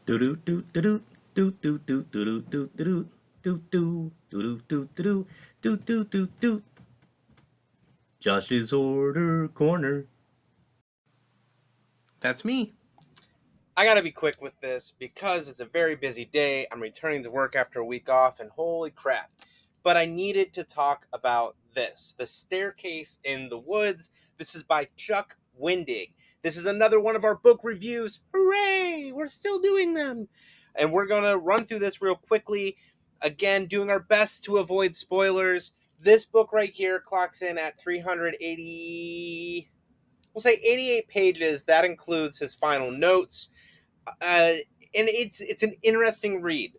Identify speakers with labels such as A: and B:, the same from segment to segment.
A: Do do do do do do do do do do do do do do do do do do do do. Josh's Order Corner. That's me.
B: I gotta be quick with this because it's a very busy day. I'm returning to work after a week off, and holy crap. But I needed to talk about this The Staircase in the Woods. This is by Chuck Wendig. This is another one of our book reviews. Hooray! We're still doing them. And we're gonna run through this real quickly. Again, doing our best to avoid spoilers. This book right here clocks in at 380. We'll say 88 pages. That includes his final notes, and it's an interesting read.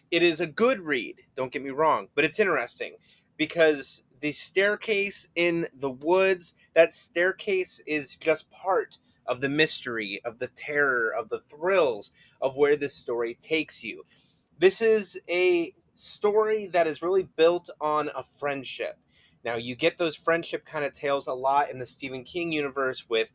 B: It is a good read, don't get me wrong, but it's interesting because the staircase in the woods, that staircase is just part of the mystery, of the terror, of the thrills of where this story takes you. This is a story that is really built on a friendship. Now, you get those friendship kind of tales a lot in the Stephen King universe with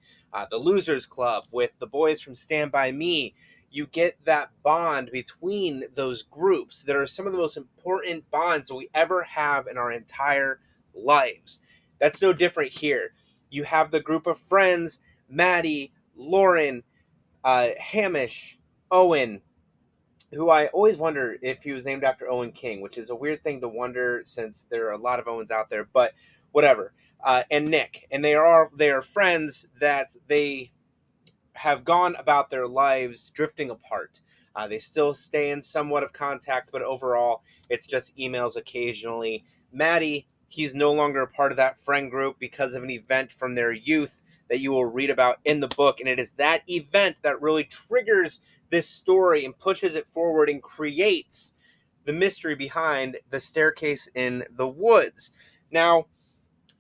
B: the Losers Club, with the boys from Stand By Me. You get that bond between those groups that are some of the most important bonds that we ever have in our entire lives. That's no different here. You have the group of friends, Maddie, Lauren, Hamish, Owen, who I always wonder if he was named after Owen King, which is a weird thing to wonder since there are a lot of Owens out there, but whatever. And Nick, and they are friends that they have gone about their lives drifting apart. They still stay in somewhat of contact, but overall, it's just emails occasionally. Maddie, he's no longer a part of that friend group because of an event from their youth that you will read about in the book. And it is that event that really triggers this story and pushes it forward and creates the mystery behind the staircase in the woods. Now,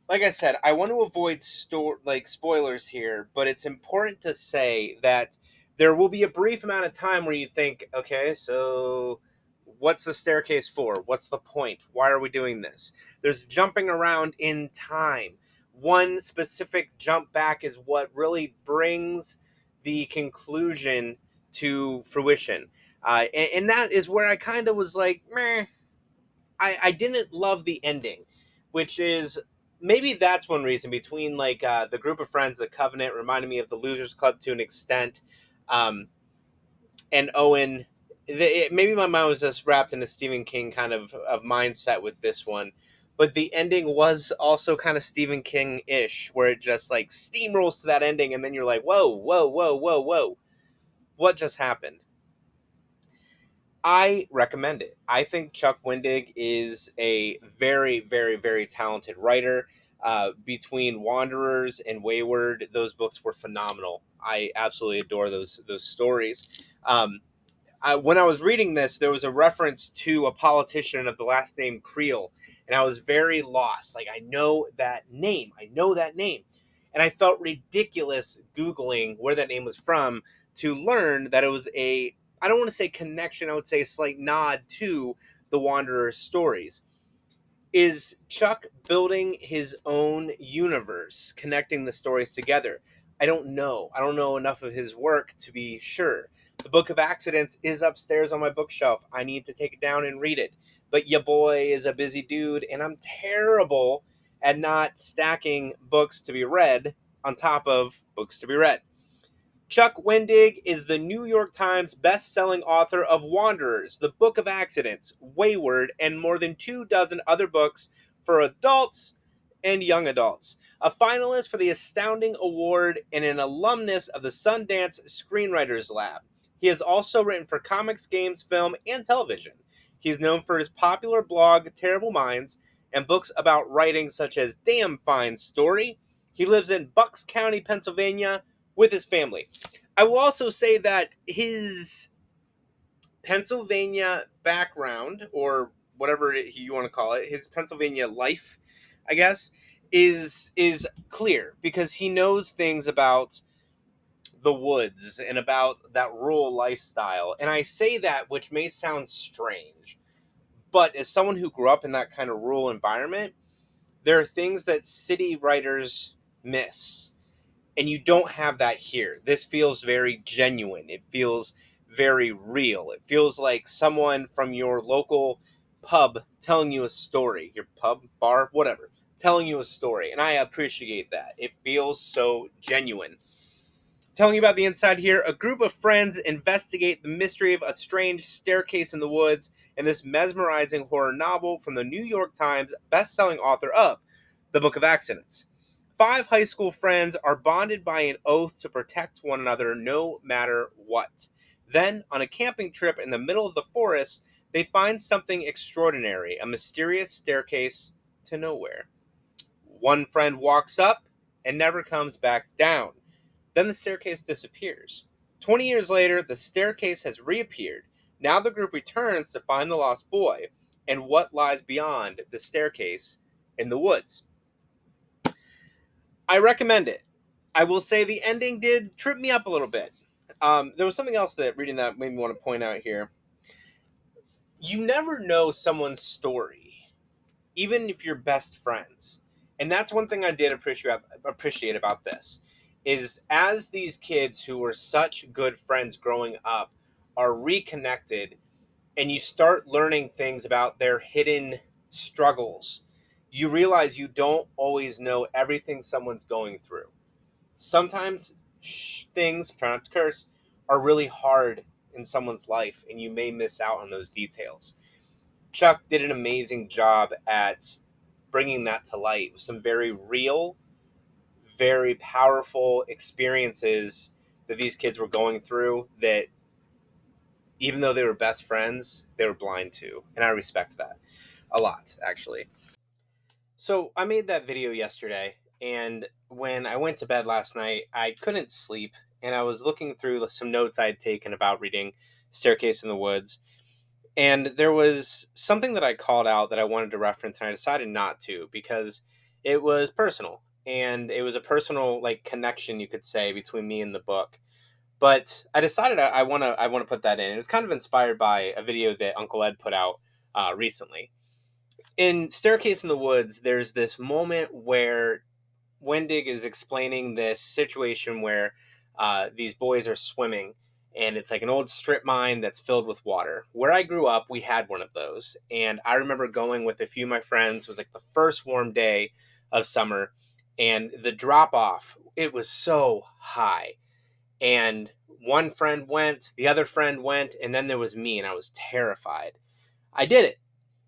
B: like I said, I want to avoid spoilers here, but it's important to say that there will be a brief amount of time where you think, okay, so what's the staircase for? What's the point? Why are we doing this? There's jumping around in time. One specific jump back is what really brings the conclusion to fruition. And that is where I kind of was like, meh, I didn't love the ending, which is maybe that's one reason between the group of friends, the Covenant reminded me of the Losers Club to an extent, and Owen. Maybe my mind was just wrapped in a Stephen King kind of mindset with this one, but the ending was also kind of Stephen King ish, where it just like steamrolls to that ending, and then you're like, whoa, whoa, whoa, whoa, whoa, what just happened? I recommend it. I think Chuck Wendig is a very, very, very talented writer. Between Wanderers and Wayward, those books were phenomenal. I absolutely adore those stories. When I was reading this, there was a reference to a politician of the last name Creel, and I was very lost. Like, I know that name. I know that name. And I felt ridiculous Googling where that name was from to learn that it was I don't want to say connection, I would say a slight nod to the Wanderer's stories. Is Chuck building his own universe, connecting the stories together? I don't know. I don't know enough of his work to be sure. The Book of Accidents is upstairs on my bookshelf. I need to take it down and read it. But ya boy is a busy dude, and I'm terrible at not stacking books to be read on top of books to be read. Chuck Wendig is the New York Times best-selling author of Wanderers, The Book of Accidents, Wayward, and more than 24 other books for adults and young adults. A finalist for the Astounding Award and an alumnus of the Sundance Screenwriters Lab. He has also written for comics, games, film, and television. He's known for his popular blog, Terrible Minds, and books about writing such as Damn Fine Story. He lives in Bucks County, Pennsylvania, with his family. I will also say that his Pennsylvania background, or whatever you want to call it, his Pennsylvania life, I guess, is clear because he knows things about the woods and about that rural lifestyle. And I say that, which may sound strange, but as someone who grew up in that kind of rural environment, there are things that city writers miss, and you don't have that here. This feels very genuine. It feels very real. It feels like someone from your local pub telling you a story, your pub, bar, whatever, telling you a story. And I appreciate that. It feels so genuine. Telling you about the inside here, a group of friends investigate the mystery of a strange staircase in the woods in this mesmerizing horror novel from the New York Times best-selling author of The Book of Accidents. 5 high school friends are bonded by an oath to protect one another no matter what. Then, on a camping trip in the middle of the forest, they find something extraordinary, a mysterious staircase to nowhere. One friend walks up and never comes back down. Then the staircase disappears. 20 years later, the staircase has reappeared. Now the group returns to find the lost boy and what lies beyond the staircase in the woods. I recommend it. I will say the ending did trip me up a little bit. There was something else that reading that made me want to point out here. You never know someone's story, even if you're best friends. And that's one thing I did appreciate about this is as these kids who were such good friends growing up are reconnected and you start learning things about their hidden struggles, you realize you don't always know everything someone's going through. Sometimes things, try not to curse, are really hard in someone's life and you may miss out on those details. Chuck did an amazing job at bringing that to light with some very real, very powerful experiences that these kids were going through that even though they were best friends, they were blind to. And I respect that a lot, actually. So I made that video yesterday, and when I went to bed last night, I couldn't sleep, and I was looking through some notes I had taken about reading Staircase in the Woods. And there was something that I called out that I wanted to reference, and I decided not to because it was personal. And it was a personal like connection, you could say, between me and the book. But I decided I want to put that in. It was kind of inspired by a video that Uncle Ed put out recently. In Staircase in the Woods, there's this moment where Wendig is explaining this situation where these boys are swimming, and it's like an old strip mine that's filled with water. Where I grew up, we had one of those, and I remember going with a few of my friends. It was like the first warm day of summer, and the drop off, it was so high. And one friend went, the other friend went, and then there was me, and I was terrified. I did it.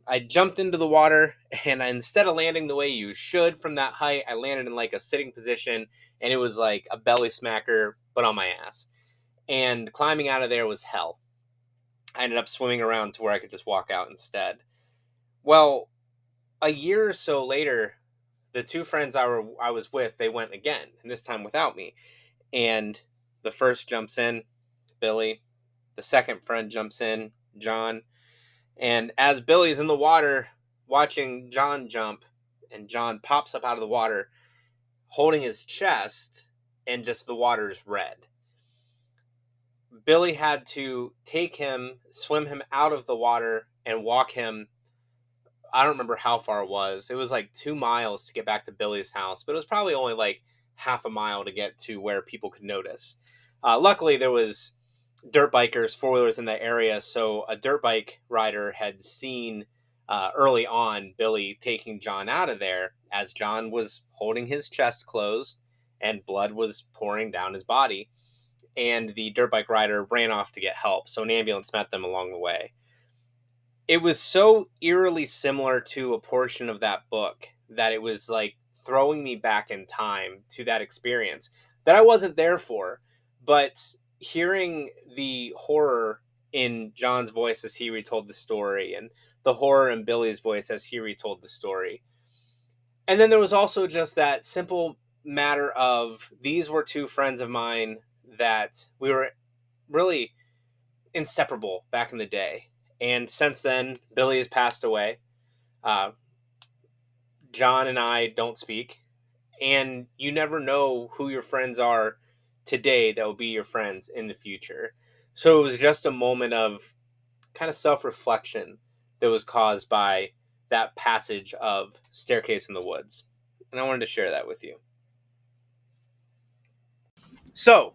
B: I jumped into the water, and instead of landing the way you should from that height, I landed in like a sitting position, and it was like a belly smacker, but on my ass. And climbing out of there was hell. I ended up swimming around to where I could just walk out instead. Well, a year or so later, the 2 friends I was with, they went again, and this time without me. And the first jumps in, Billy. The second friend jumps in, John. And as Billy's in the water watching John jump, and John pops up out of the water holding his chest, and just the water is red. Billy had to take him, swim him out of the water, and walk him. I don't remember how far it was. It was like 2 miles to get back to Billy's house, but it was probably only like half a mile to get to where people could notice. Luckily, there was dirt bikers, 4-wheelers in that area, so a dirt bike rider had seen early on Billy taking John out of there as John was holding his chest closed and blood was pouring down his body. And the dirt bike rider ran off to get help, so an ambulance met them along the way. It was so eerily similar to a portion of that book that it was like throwing me back in time to that experience that I wasn't there for. But hearing the horror in John's voice as he retold the story, and the horror in Billy's voice as he retold the story. And then there was also just that simple matter of these were 2 friends of mine that we were really inseparable back in the day. And since then, Billy has passed away. Uh, John and I don't speak. And you never know who your friends are today that will be your friends in the future. So it was just a moment of kind of self reflection that was caused by that passage of Staircase in the Woods. And I wanted to share that with you. So